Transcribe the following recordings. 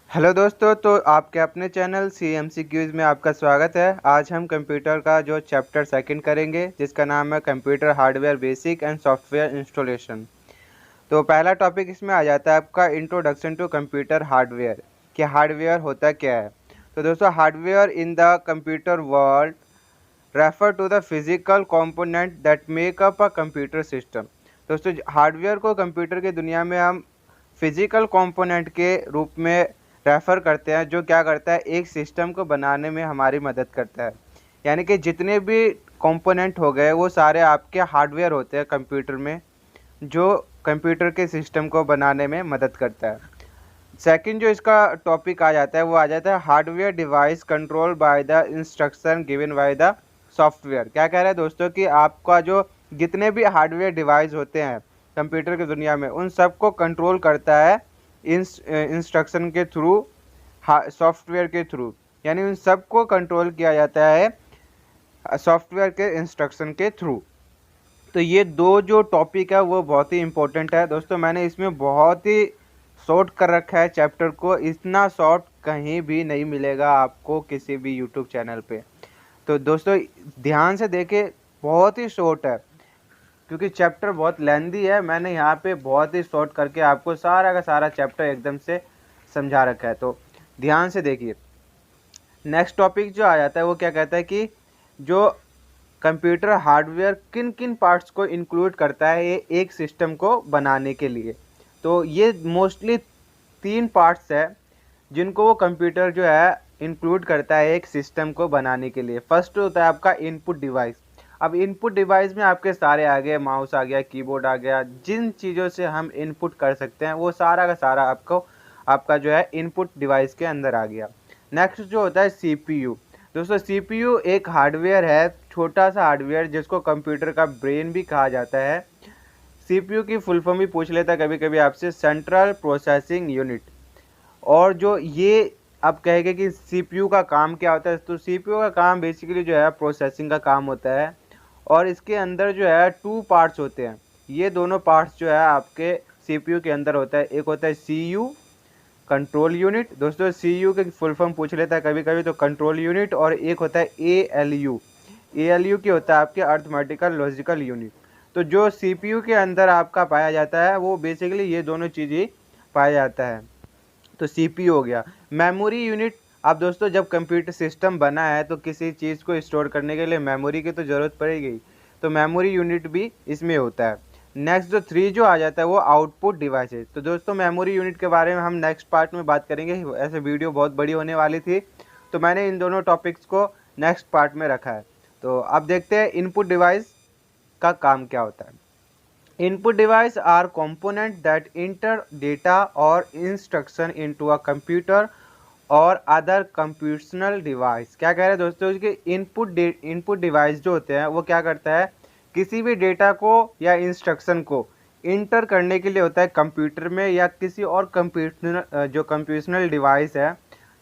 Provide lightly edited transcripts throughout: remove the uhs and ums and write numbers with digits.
Hello दोस्तों, तो आपके अपने चैनल CMC क्यूज़ में आपका स्वागत है। आज हम कंप्यूटर का जो चैप्टर सेकंड करेंगे जिसका नाम है computer hardware basic and software installation. तो पहला टॉपिक इसमें आ जाता है आपका इंट्रोडक्शन टू कंप्यूटर हार्डवेयर कि हार्डवेयर होता क्या है। तो दोस्तों, hardware in the computer world refer to the physical component that make up a computer system. दोस्तों, हार्डवेयर को कंप्यूटर की दुनिया में हम फिजिकल कंपोनेंट के रूप में रेफ़र करते हैं, जो क्या करता है, एक सिस्टम को बनाने में हमारी मदद करता है। यानी कि जितने भी कंपोनेंट हो गए वो सारे आपके हार्डवेयर होते हैं कंप्यूटर में, जो कंप्यूटर के सिस्टम को बनाने में मदद करता है। सेकंड जो इसका टॉपिक आ जाता है वो आ जाता है hardware device control by the instruction given by the software. क्या कह रहा है दोस्तों कि आपका जो जितने भी हार्डवेयर डिवाइस होते हैं कंप्यूटर की दुनिया में उन सबको कंट्रोल करता है इंस्ट्रक्शन के थ्रू, सॉफ्टवेयर के थ्रू। यानी उन सबको कंट्रोल किया जाता है सॉफ्टवेयर के इंस्ट्रक्शन के थ्रू। तो ये दो जो टॉपिक है वो बहुत ही इम्पोर्टेंट है दोस्तों। मैंने इसमें बहुत ही शॉर्ट कर रखा है चैप्टर को, इतना शॉर्ट कहीं भी नहीं मिलेगा आपको किसी भी यूट्यूब चैनल पे। तो दोस्तों ध्यान से देखें, बहुत ही शॉर्ट है क्योंकि चैप्टर बहुत लेंदी है। मैंने यहाँ पे बहुत ही शॉर्ट करके आपको सारा का सारा चैप्टर एकदम से समझा रखा है, तो ध्यान से देखिए। नेक्स्ट टॉपिक जो आ जाता है वो क्या कहता है कि जो कंप्यूटर हार्डवेयर किन किन पार्ट्स को इंक्लूड करता है ये एक सिस्टम को बनाने के लिए। तो ये मोस्टली 3 पार्ट्स है जिनको वो कंप्यूटर जो है इंक्लूड करता है एक सिस्टम को बनाने के लिए। फर्स्ट होता है आपका इनपुट डिवाइस। अब इनपुट डिवाइस में आपके सारे आ गए, माउस आ गया, कीबोर्ड आ गया, जिन चीज़ों से हम इनपुट कर सकते हैं वो सारा का सारा आपका जो है इनपुट डिवाइस के अंदर आ गया। नेक्स्ट जो होता है CPU। दोस्तों CPU एक हार्डवेयर है, छोटा सा हार्डवेयर जिसको कंप्यूटर का ब्रेन भी कहा जाता है। CPU की फुल फॉर्म भी पूछ लेता है कभी कभी आपसे, सेंट्रल प्रोसेसिंग यूनिट। और जो ये आप कहेंगे कि CPU का काम क्या होता है, तो CPU का काम बेसिकली जो है प्रोसेसिंग का काम होता है। और इसके अंदर जो है 2 पार्ट्स होते हैं। ये दोनों पार्ट्स जो है आपके CPU के अंदर होता है। एक होता है CU, कंट्रोल यूनिट। दोस्तों CU के फुल फॉर्म पूछ लेता है कभी कभी, तो कंट्रोल यूनिट। और एक होता है ALU की होता है आपके अर्थमेटिकल लॉजिकल यूनिट। तो जो CPU के अंदर आपका पाया जाता है वो बेसिकली ये दोनों चीज़ ही पाया जाता है। तो CPU हो गया। Memory unit. अब दोस्तों जब कंप्यूटर सिस्टम बना है तो किसी चीज़ को स्टोर करने के लिए मेमोरी की तो ज़रूरत पड़ेगी, तो मेमोरी यूनिट भी इसमें होता है। नेक्स्ट जो 3 जो आ जाता है वो आउटपुट डिवाइसेस। तो दोस्तों मेमोरी यूनिट के बारे में हम नेक्स्ट पार्ट में बात करेंगे, ऐसे वीडियो बहुत बड़ी होने वाली थी तो मैंने इन दोनों टॉपिक्स को नेक्स्ट पार्ट में रखा है। तो अब देखते हैं इनपुट डिवाइस का काम क्या होता है। Input device are components that enter data or instruction into a computer और अदर कंप्यूटेशनल डिवाइस। क्या कह रहे हैं दोस्तों कि इनपुट डिवाइस जो होते हैं वो क्या करता है, किसी भी डेटा को या इंस्ट्रक्शन को इंटर करने के लिए होता है कंप्यूटर में या किसी और कंप्यूटेशनल डिवाइस है,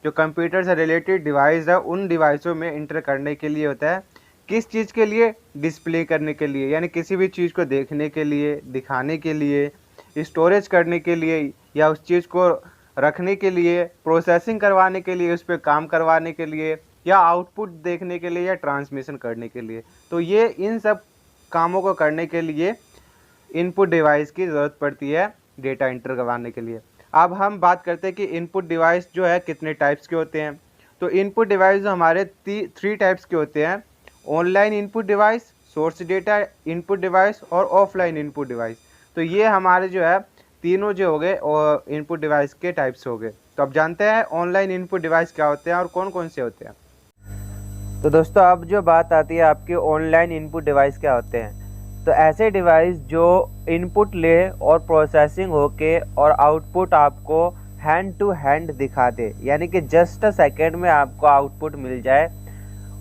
जो कंप्यूटर से रिलेटेड डिवाइस है, उन डिवाइसों में इंटर करने के लिए होता है। किस चीज़ के लिए, डिस्प्ले करने के लिए, यानी किसी भी चीज़ को देखने के लिए, दिखाने के लिए, स्टोरेज करने के लिए, या उस चीज़ को रखने के लिए, प्रोसेसिंग करवाने के लिए, उस पर काम करवाने के लिए, या आउटपुट देखने के लिए, या ट्रांसमिशन करने के लिए। तो ये इन सब कामों को करने के लिए इनपुट डिवाइस की ज़रूरत पड़ती है डेटा इंटर करवाने के लिए। अब हम बात करते हैं कि इनपुट डिवाइस जो है कितने टाइप्स के होते हैं। तो इनपुट डिवाइस हमारे 3 टाइप्स के होते हैं। Online input device, source data input device और ऑफलाइन इनपुट डिवाइस। तो ये हमारे जो है तीनों जो हो गए और इनपुट डिवाइस के टाइप्स हो गए। तो अब जानते हैं ऑनलाइन इनपुट डिवाइस क्या होते हैं और कौन कौन से होते हैं। तो दोस्तों अब जो बात आती है आपके ऑनलाइन इनपुट डिवाइस क्या होते हैं, तो ऐसे डिवाइस जो इनपुट ले और प्रोसेसिंग होके और आउटपुट आपको हैंड टू हैंड दिखा दे, यानी कि जस्ट अ सेकेंड में आपको आउटपुट मिल जाए,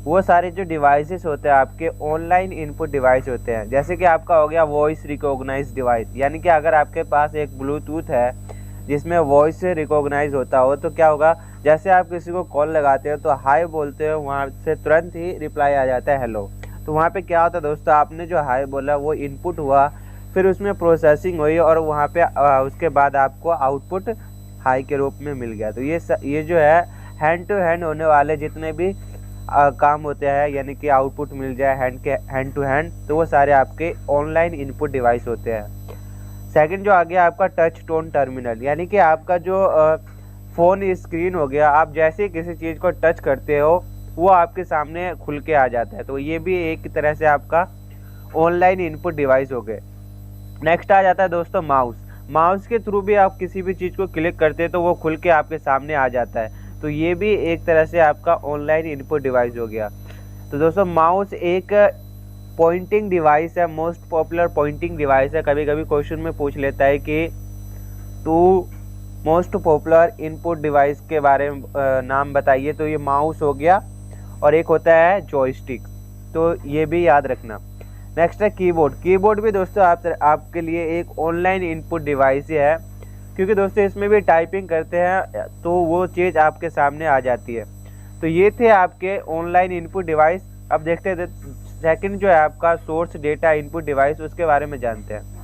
वो सारे जो डिवाइसेस होते हैं आपके ऑनलाइन इनपुट डिवाइस होते हैं। जैसे कि आपका हो गया वॉइस रिकॉग्नाइज डिवाइस, यानी कि अगर आपके पास एक ब्लूटूथ है जिसमें वॉइस से रिकॉग्नाइज होता हो, तो क्या होगा, जैसे आप किसी को कॉल लगाते हो तो हाय बोलते हो, वहाँ से तुरंत ही रिप्लाई आ जाता है हेलो। तो वहाँ पे क्या होता है दोस्तों, आपने जो हाय बोला वो इनपुट हुआ, फिर उसमें प्रोसेसिंग हुई और वहाँ पे उसके बाद आपको आउटपुट हाई के रूप में मिल गया। तो ये जो है हैंड टू हैंड होने वाले जितने भी काम होते हैं, यानी कि आउटपुट मिल जाए हैंड टू हैंड, तो वो सारे आपके ऑनलाइन इनपुट डिवाइस होते हैं। सेकंड जो आ गया आपका टच टोन टर्मिनल, यानी कि आपका जो फ़ोन स्क्रीन हो गया, आप जैसे ही किसी चीज़ को टच करते हो वो आपके सामने खुल के आ जाता है। तो ये भी एक तरह से आपका ऑनलाइन इनपुट डिवाइस हो गए। नेक्स्ट आ जाता है दोस्तों माउस। माउस के थ्रू भी आप किसी भी चीज़ को क्लिक करते हैं तो वो खुल के आपके सामने आ जाता है। तो ये भी एक तरह से आपका ऑनलाइन इनपुट डिवाइस हो गया। तो दोस्तों माउस एक पॉइंटिंग डिवाइस है, मोस्ट पॉपुलर पॉइंटिंग डिवाइस है। कभी कभी क्वेश्चन में पूछ लेता है कि two most popular input device के बारे में नाम बताइए, तो ये माउस हो गया और एक होता है जॉयस्टिक, तो ये भी याद रखना। नेक्स्ट है कीबोर्ड। कीबोर्ड भी दोस्तों आपके लिए एक ऑनलाइन इनपुट डिवाइस ही है, क्योंकि दोस्तों इसमें भी टाइपिंग करते हैं तो वो चीज़ आपके सामने आ जाती है। तो ये थे आपके ऑनलाइन इनपुट डिवाइस। अब देखते हैं सेकंड जो है आपका सोर्स डेटा इनपुट डिवाइस, उसके बारे में जानते हैं।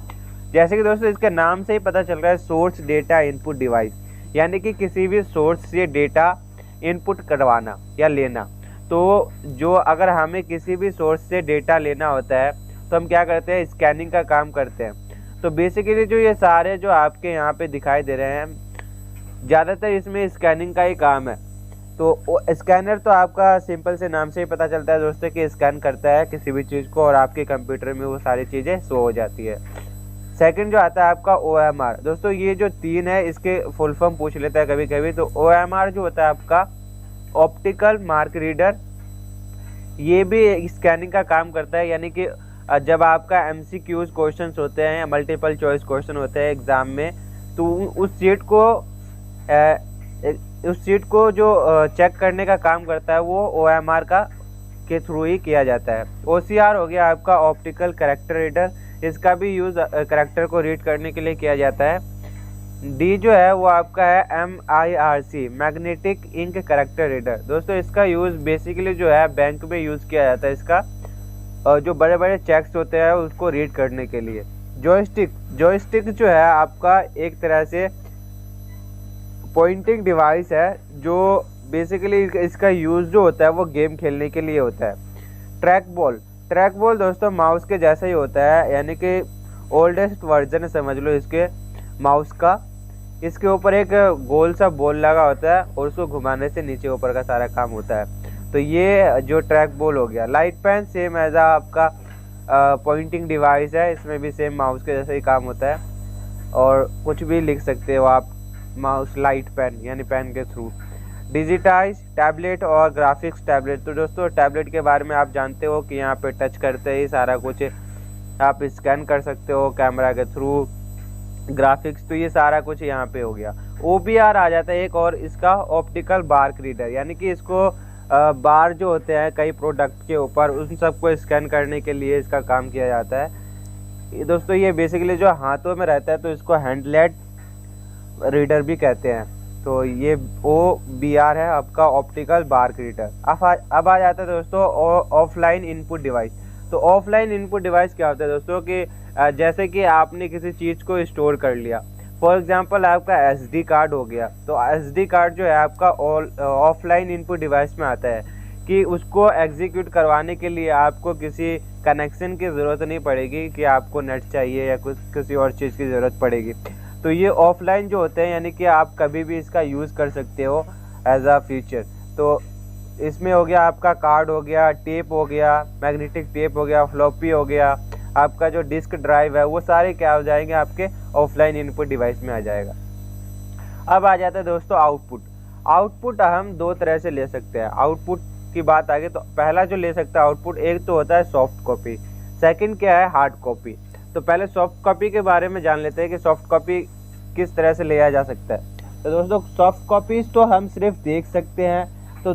जैसे कि दोस्तों इसके नाम से ही पता चल रहा है सोर्स डेटा इनपुट डिवाइस, यानी कि किसी भी सोर्स से डेटा इनपुट करवाना या लेना। तो जो अगर हमें किसी भी सोर्स से डेटा लेना होता है तो हम क्या करते हैं, स्कैनिंग का काम करते हैं। तो बेसिकली जो ये सारे जो आपके यहाँ पे दिखाई दे रहे हैं, ज़्यादातर इसमें स्कैनिंग का ही काम है। तो स्कैनर तो आपका सिंपल से नाम से ही पता चलता है दोस्तों कि स्कैन करता है किसी भी चीज़ को और आपके कंप्यूटर में वो सारी चीज़ें शो हो जाती है। सेकंड जो आता है आपका OMR। दोस्तों ये जो तीन है इसके फुल फॉर्म पूछ लेता है कभी कभी। तो OMR जो होता है आपका ऑप्टिकल मार्क रीडर, ये भी स्कैनिंग का काम करता है। यानी कि जब आपका MCQs क्वेश्चंस होते हैं, मल्टीपल चॉइस क्वेश्चन होते हैं एग्ज़ाम में, तो उस सीट को जो चेक करने का काम करता है वो OMR के थ्रू ही किया जाता है। OCR हो गया आपका ऑप्टिकल कैरेक्टर रीडर, इसका भी यूज़ कैरेक्टर को रीड करने के लिए किया जाता है। D जो है वो आपका है MIRC magnetic ink character reader. दोस्तों इसका यूज़ बेसिकली जो है बैंक में यूज़ किया जाता है इसका, जो बड़े बड़े चेक्स होते हैं उसको रीड करने के लिए। जॉयस्टिक जो है आपका एक तरह से पॉइंटिंग डिवाइस है, जो बेसिकली इसका यूज़ जो होता है वो गेम खेलने के लिए होता है। ट्रैक बॉल दोस्तों माउस के जैसा ही होता है, यानी कि ओल्डेस्ट वर्जन समझ लो इसके माउस का। इसके ऊपर एक गोल सा बॉल लगा होता है और उसको घुमाने से नीचे ऊपर का सारा काम होता है। तो ये जो ट्रैक बॉल हो गया। लाइट पेन सेम एज आपका पॉइंटिंग डिवाइस है, इसमें भी सेम माउस के जैसा ही काम होता है और कुछ भी लिख सकते हो आप माउस लाइट पेन यानी पेन के थ्रू। डिजिटाइज टैबलेट और ग्राफिक्स टैबलेट। तो दोस्तों टैबलेट के बारे में आप जानते हो कि यहाँ पे टच करते ही सारा कुछ आप स्कैन कर सकते हो कैमरा के थ्रू। ग्राफिक्स तो ये सारा कुछ यहाँ पे हो गया। OBR आ जाता है एक और, इसका ऑप्टिकल बार्क रीडर, यानी कि इसको बार जो होते हैं कई प्रोडक्ट के ऊपर उन सबको स्कैन करने के लिए इसका काम किया जाता है। दोस्तों ये बेसिकली जो हाथों में रहता है तो इसको हैंडलेड रीडर भी कहते हैं। तो ये OBR है आपका ऑप्टिकल बार्क रीडर। अब आ जाता है दोस्तों ऑफलाइन इनपुट डिवाइस। तो ऑफलाइन इनपुट डिवाइस क्या होता है दोस्तों कि जैसे कि आपने किसी चीज़ को स्टोर कर लिया, फॉर एग्जांपल आपका SD कार्ड हो गया। तो SD कार्ड जो है आपका ऑफलाइन इनपुट डिवाइस में आता है कि उसको एग्जीक्यूट करवाने के लिए आपको किसी कनेक्शन की ज़रूरत नहीं पड़ेगी कि आपको नेट चाहिए या कुछ किसी और चीज़ की ज़रूरत पड़ेगी। तो ये ऑफलाइन जो होते हैं यानी कि आप कभी भी इसका यूज़ कर सकते हो एज अ फीचर। तो इसमें हो गया आपका कार्ड हो गया, टेप हो गया, मैग्नेटिक टेप हो गया, फ्लॉपी हो गया, आपका जो डिस्क ड्राइव है, वो सारे क्या हो जाएंगे आपके ऑफलाइन इनपुट डिवाइस में आ जाएगा। अब आ जाता है दोस्तों आउटपुट हम दो तरह से ले सकते हैं। आउटपुट की बात आगे तो पहला जो ले सकता है आउटपुट, एक तो होता है सॉफ्ट कॉपी, सेकंड क्या है हार्ड कॉपी। तो पहले सॉफ्ट कॉपी के बारे में जान लेते हैं कि सॉफ्ट कॉपी किस तरह से लिया जा सकता है। तो दोस्तों सॉफ्ट कॉपीज तो हम सिर्फ देख सकते हैं। तो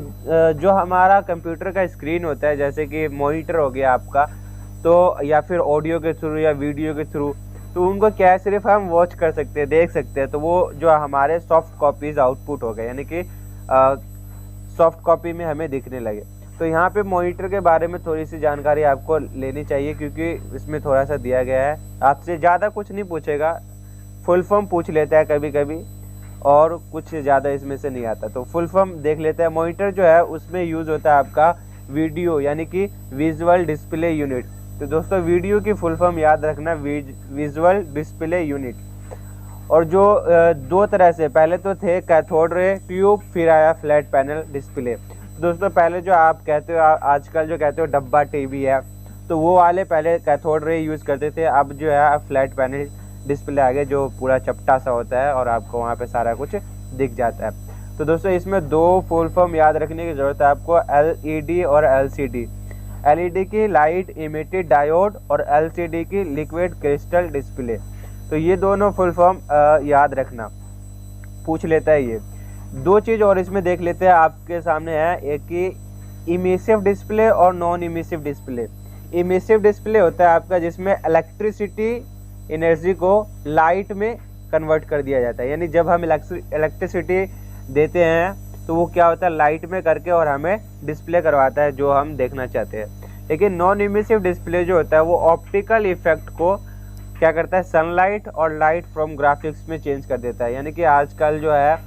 जो हमारा कंप्यूटर का स्क्रीन होता है, जैसे कि मॉनिटर हो गया आपका, तो या फिर ऑडियो के थ्रू या वीडियो के थ्रू, तो उनको क्या है सिर्फ हम वॉच कर सकते हैं, देख सकते हैं। तो वो जो हमारे सॉफ्ट कॉपीज आउटपुट हो गए, यानी कि सॉफ्ट कॉपी में हमें दिखने लगे। तो यहाँ पे मॉनिटर के बारे में थोड़ी सी जानकारी आपको लेनी चाहिए, क्योंकि इसमें थोड़ा सा दिया गया है। आपसे ज़्यादा कुछ नहीं पूछेगा, फुल फॉर्म पूछ लेता है कभी कभी, और कुछ ज़्यादा इसमें से नहीं आता। तो फुल फॉर्म देख लेते हैं। मॉनिटर जो है उसमें यूज़ होता है आपका वीडियो यानी कि विजुअल डिस्प्ले यूनिट। तो दोस्तों वीडियो की फुल फॉर्म याद रखना, विजुअल डिस्प्ले यूनिट। और जो दो तरह से, पहले तो थे कैथोड रे ट्यूब, फिर आया फ्लैट पैनल डिस्प्ले। तो दोस्तों पहले जो आप कहते हो, आजकल जो कहते हो डब्बा टीवी है, तो वो वाले पहले कैथोड रे यूज़ करते थे। अब जो है फ्लैट पैनल डिस्प्ले आ गया जो पूरा चपटा सा होता है और आपको वहाँ पे सारा कुछ दिख जाता है। तो दोस्तों इसमें दो फुल फॉर्म याद रखने की ज़रूरत है आपको, LED और LCD। LED की लाइट इमिटेड डायोड और LCD की लिक्विड क्रिस्टल डिस्प्ले। तो ये दोनों फुल फॉर्म याद रखना, पूछ लेता है ये। दो चीज़ और इसमें देख लेते हैं, आपके सामने है एक कि इमिसिव डिस्प्ले और non emissive display. Emissive display होता है आपका जिसमें इलेक्ट्रिसिटी एनर्जी को लाइट में कन्वर्ट कर दिया जाता है, यानी जब हम इलेक्ट्रिसिटी देते हैं तो वो क्या होता है, लाइट में करके और हमें डिस्प्ले करवाता है जो हम देखना चाहते हैं। लेकिन नॉन इमिसिव डिस्प्ले जो होता है वो ऑप्टिकल इफेक्ट को क्या करता है, सनलाइट और लाइट फ्रॉम ग्राफिक्स में चेंज कर देता है। यानी कि आजकल जो है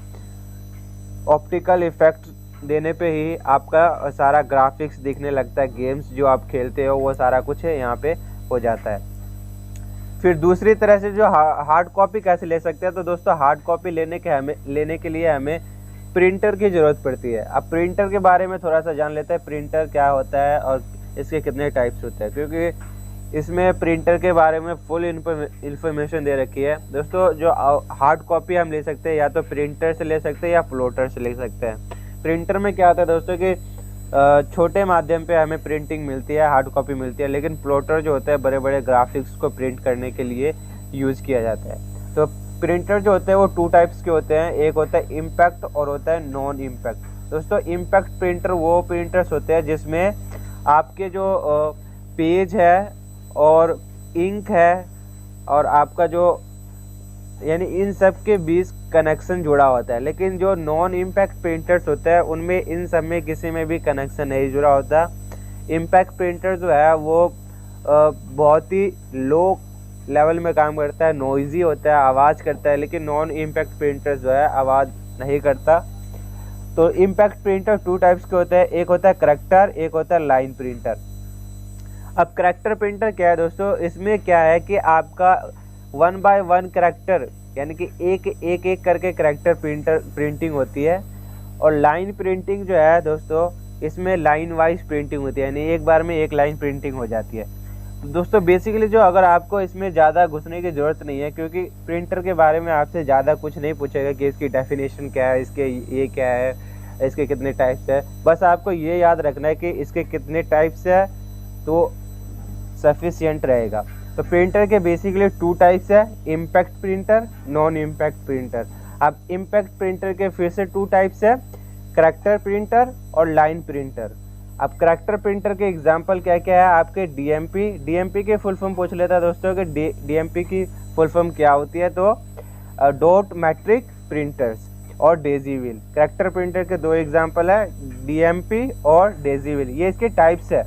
ऑप्टिकल इफेक्ट देने पे ही आपका सारा ग्राफिक्स दिखने लगता है, गेम्स जो आप खेलते हो वो सारा कुछ है यहाँ पे हो जाता है। फिर दूसरी तरह से जो हार्ड कॉपी कैसे ले सकते हैं, तो दोस्तों हार्ड कॉपी लेने के लिए हमें प्रिंटर की ज़रूरत पड़ती है। अब प्रिंटर के बारे में थोड़ा सा जान लेते हैं, प्रिंटर क्या होता है और इसके कितने टाइप्स होते हैं, क्योंकि इसमें प्रिंटर के बारे में फुल इन्फॉर्मेशन दे रखी है। दोस्तों जो हार्ड कॉपी हम ले सकते हैं या तो प्रिंटर से ले सकते हैं या प्लॉटर से ले सकते हैं। प्रिंटर में क्या होता है दोस्तों कि छोटे माध्यम पे हमें प्रिंटिंग मिलती है, हार्ड कॉपी मिलती है, लेकिन प्लॉटर जो होता है बड़े बड़े ग्राफिक्स को प्रिंट करने के लिए यूज़ किया जाता है। तो प्रिंटर जो होते हैं वो टू टाइप्स के होते हैं, एक होता है इम्पैक्ट और होता है नॉन इम्पैक्ट। दोस्तों इम्पैक्ट प्रिंटर वो प्रिंटर्स होते हैं जिसमें आपके जो पेज है और इंक है और आपका जो यानी इन सब के बीच कनेक्शन जुड़ा होता है। लेकिन जो नॉन इम्पैक्ट प्रिंटर्स होते हैं उनमें इन सब में किसी में भी कनेक्शन नहीं जुड़ा होता। इम्पैक्ट प्रिंटर जो है वो बहुत ही लो लेवल में काम करता है, नॉइजी होता है, आवाज़ करता है, लेकिन नॉन इम्पैक्ट प्रिंटर जो है आवाज़ नहीं करता। तो इम्पैक्ट प्रिंटर टू टाइप्स के होते हैं, एक होता है करैक्टर, एक होता है लाइन प्रिंटर। अब करैक्टर प्रिंटर क्या है दोस्तों, इसमें क्या है कि आपका 1 बाय 1 करैक्टर यानी कि एक करके करैक्टर प्रिंटिंग होती है। और लाइन प्रिंटिंग जो है दोस्तों इसमें लाइन वाइज प्रिंटिंग होती है, यानी एक बार में एक लाइन प्रिंटिंग हो जाती है। तो दोस्तों बेसिकली जो अगर आपको इसमें ज़्यादा घुसने की ज़रूरत नहीं है, क्योंकि प्रिंटर के बारे में आपसे ज़्यादा कुछ नहीं पूछेगा कि इसकी डेफिनेशन क्या है, इसके ये क्या है, इसके कितने टाइप्स है। बस आपको ये याद रखना है कि इसके कितने टाइप्स है तो सफिशिएंट रहेगा। तो प्रिंटर के बेसिकली टू टाइप्स है, impact printer, non impact printer. अब इम्पैक्ट प्रिंटर के फिर से टू टाइप्स है, करैक्टर प्रिंटर और लाइन प्रिंटर। अब करैक्टर प्रिंटर के एग्जांपल क्या क्या है, आपके डीएमपी की फुल फॉर्म पूछ लेता है दोस्तों कि डीएमपी की फुल फॉर्म क्या होती है, तो डॉट मैट्रिक प्रिंटर्स और डेजी व्हील। करैक्टर प्रिंटर के दो एग्जांपल है, डीएमपी और डेजी व्हील, ये इसके टाइप्स है।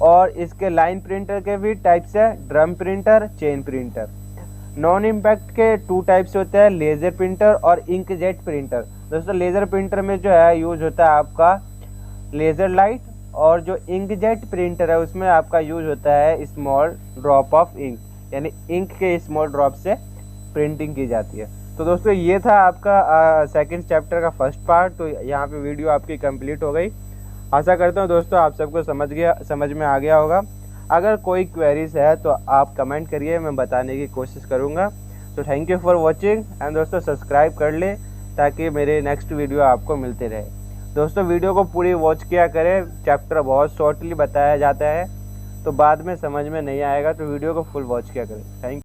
और इसके लाइन प्रिंटर के भी टाइप्स है, drum printer, chain printer. Non impact के टू टाइप्स होते हैं, लेज़र प्रिंटर और इंकजेट प्रिंटर। दोस्तों लेज़र प्रिंटर में जो है यूज होता है आपका लेज़र लाइट, और जो इंकजेट प्रिंटर है उसमें आपका यूज होता है स्मॉल ड्रॉप ऑफ इंक, यानी इंक के स्मॉल ड्रॉप से प्रिंटिंग की जाती है। तो दोस्तों ये था आपका सेकंड चैप्टर का फर्स्ट पार्ट। तो यहाँ पे वीडियो आपकी कंप्लीट हो गई। आशा करता हूँ दोस्तों आप सबको समझ में आ गया होगा। अगर कोई क्वेरीज है तो आप कमेंट करिए, मैं बताने की कोशिश करूँगा। तो thank you for watching and दोस्तों सब्सक्राइब कर ले ताकि मेरे नेक्स्ट वीडियो आपको मिलते रहे। दोस्तों वीडियो को पूरी वॉच किया करें, चैप्टर बहुत शॉर्टली बताया जाता है तो बाद में समझ में नहीं आएगा, तो वीडियो को फुल वॉच किया करें। थैंक